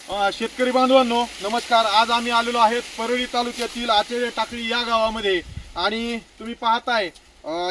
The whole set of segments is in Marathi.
शेतकरी बांधवांनो नमस्कार। आज आम्ही आलेलो आहेत परळी तालुक्यातील आचेरे टाकळी या गावामध्ये आणि तुम्ही पाहताय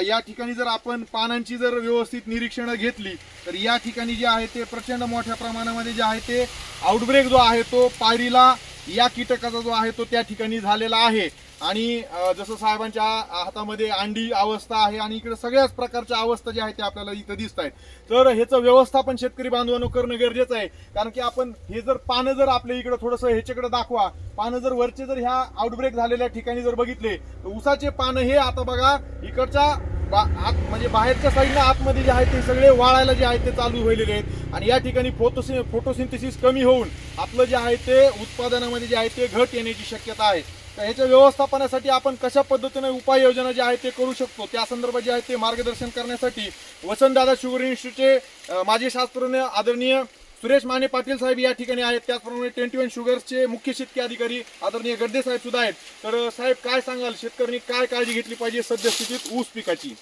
या ठिकाणी जर आपण पानांची जर व्यवस्थित निरीक्षण घेतली तर या ठिकाणी जे आहे ते प्रचंड मोठ्या प्रमाणामध्ये जे आहे ते आउटब्रेक जो आहे तो पायरीला या कीटकाचा जो आहे तो त्या ठिकाणी झालेला आहे। आणि जसं साहेबांच्या हातामध्ये अंडी अवस्था आहे आणि इकडे सगळ्याच प्रकारच्या अवस्था ज्या आहेत त्या आपल्याला इथं दिसत आहेत। तर ह्याचं व्यवस्थापन शेतकरी बांधवांनो करणं गरजेचं आहे, कारण की आपण हे जर पानं जर आपल्या इकडे थोडंसं ह्याच्याकडे दाखवा, पानं जर वरचे जर ह्या आउटब्रेक झालेल्या ठिकाणी जर बघितले तर ऊसाचे पानं हे आता बघा इकडच्या म्हणजे बाहेरच्या साईडला आतमध्ये जे आहे ते सगळे वाळायला जे आहे ते चालू व्हायलेले आहेत आणि या ठिकाणी फोटोसिंथेसिस कमी होऊन आपलं जे आहे ते उत्पादनामध्ये जे आहे ते घट येण्याची शक्यता आहे। तर ह्याच्या व्यवस्थापनासाठी आपण कशा पद्धतीने उपाययोजना जे आहे ते करू शकतो त्या संदर्भात जे आहे ते मार्गदर्शन करण्यासाठी वसंतदादा शुगर इन्स्टिट्यूटचे माजी शास्त्रज्ञ आदरणीय सुरेश माने पाटील साहेब या ठिकाणी आहेत। त्याचप्रमाणे 21 शुगर्सचे मुख्य शेतकी अधिकारी आदरणीय गड्डे साहेब सुद्धा आहेत। तर साहेब काय सांगाल, शेतकऱ्यांनी काय काळजी घेतली पाहिजे सद्यस्थितीत ऊस पिकाची?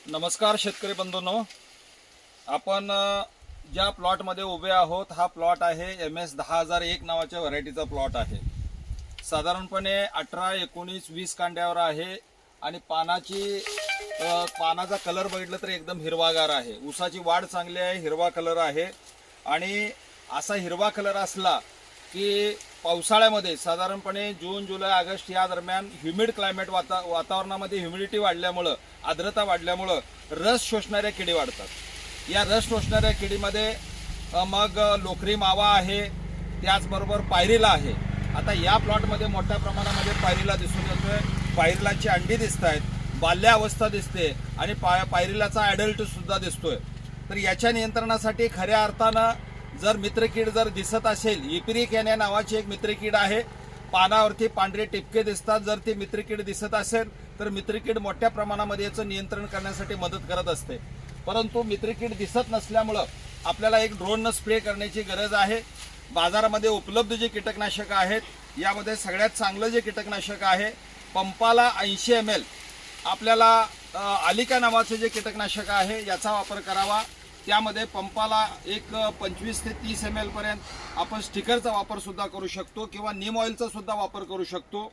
नमस्कार शेतकरी बंधूंनो, आपण ज्या प्लॉटमध्ये उभे आहोत हा प्लॉट आहे MS 10001 नावाच्या व्हरायटीचा प्लॉट आहे। साधारणपणे 18, 19, 20 कांड्यावर आहे आणि पानाचा कलर बघितलं तर एकदम हिरवागार आहे। ऊसाची वाढ चांगली आहे, हिरवा कलर आहे आणि असा हिरवा कलर असला की पावसाळ्यामध्ये साधारणपणे जून, जुलै, ऑगस्ट या दरम्यान ह्युमिड क्लायमेट वातावरणामध्ये ह्युमिडिटी वाढल्यामुळं, आर्द्रता वाढल्यामुळं रस शोषणाऱ्या किडी वाढतात। या रस शोषणाऱ्या किडीमध्ये मग लोकरी मावा आहे, त्याचबरोबर पायरीला आहे। आता या प्लॉटमध्ये मोठ्या प्रमाणामध्ये पायरीला दिसून येतोय, पायरीलाची अंडी दिसत आहेत, बाल्या अवस्था दिसते आणि पायरीलाचा ॲडल्ट सुद्धा दिसतोय। तर याच्या नियंत्रणासाठी खऱ्या अर्थानं जर मित्रकीड जर दिसत असेल, इपिरिकॅनिया नावाची एक मित्रकीड आहे, पानावरती पांढरे टिपके दिसतात, जर ती मित्रकीड दिसत असेल तर मित्रकीड मोठ्या प्रमाणामध्ये याचं नियंत्रण करण्यासाठी मदत करत असते। परंतु मित्रकीड दिसत नसल्यामुळं आपल्याला एक ड्रोननं स्प्रे करण्याची गरज आहे। बाजारामध्ये उपलब्ध जे कीटकनाशक आहेत यामध्ये सगळ्यात चांगलं जे कीटकनाशक आहे पंपाला 80 ml आपल्याला आलिका नावाचे जे कीटकनाशक आहे याचा वापर करावा। त्यामध्ये पंपाला एक 25 ते 30 ml पर्यंत आपण स्टिकरचा वापर सुद्धा करू शकतो किंवा नीम ऑइलचा सुद्धा वापर करू शकतो।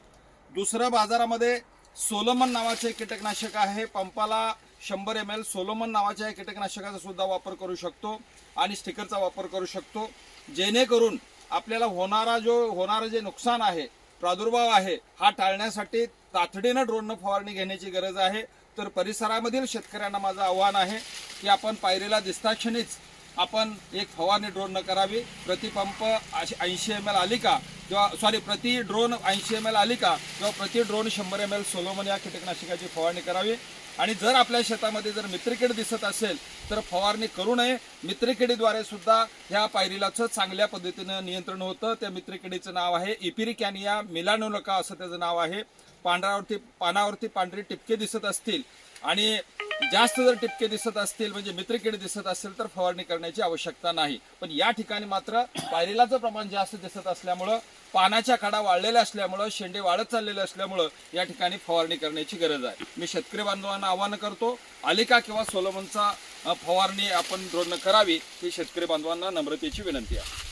दुसरं बाजारामध्ये सोलोमन नावाचे कीटकनाशक आहे, पंपाला 100 ml सोलोमन नावाच्या कीटकनाशकाचा सुद्धा वापर करू शकतो आणि स्टिकरचा वापर करू शकतो, जेणेकरून आपल्याला होणारं जे नुकसान आहे, प्रादुर्भाव आहे हा टाळण्यासाठी तातडीनं ड्रोननं फवारणी घेण्याची गरज आहे। तर परिसरामधील शेतकऱ्यांना माझं आव्हान आहे की आपण पायरीला दिसताक्षणीच आपण एक फवारणी ड्रोननं करावी। प्रतिपंप 80 ml आलिका किंवा प्रति ड्रोन 80 ml आलिका किंवा प्रति ड्रोन 100 ml सोलोमन या कीटकनाशकाची फवारणी करावी। आणि जर आपल्या शेतामध्ये जर मित्रकीड दिसत असेल तर फवारणी करू नये। मित्रकिडीद्वारे सुद्धा ह्या पायरीलाचं चांगल्या पद्धतीनं नियंत्रण होतं। त्या मित्रकिडीचं नाव आहे इपिरिकॅनिया मिलानोलका असं त्याचं नाव आहे। पानावरती पांढरे टिपके दिसत असतील आणि जास्त जर टिपके दिसत असतील म्हणजे मित्रकीड दिसत असेल तर फवारणी करण्याची आवश्यकता नाही। पण या ठिकाणी मात्र पायरीलाचं प्रमाण जास्त दिसत असल्यामुळं, पानाच्या कडा वाढलेल्या असल्यामुळं, शेंडे वाढत चाललेले असल्यामुळं या ठिकाणी फवारणी करण्याची गरज आहे। मी शेतकरी बांधवांना आवाहन करतो, आलिका किंवा सोलोमनचा फवारणी आपण ड्रोननं करावी ही शेतकरी बांधवांना नम्रतेची विनंती आहे।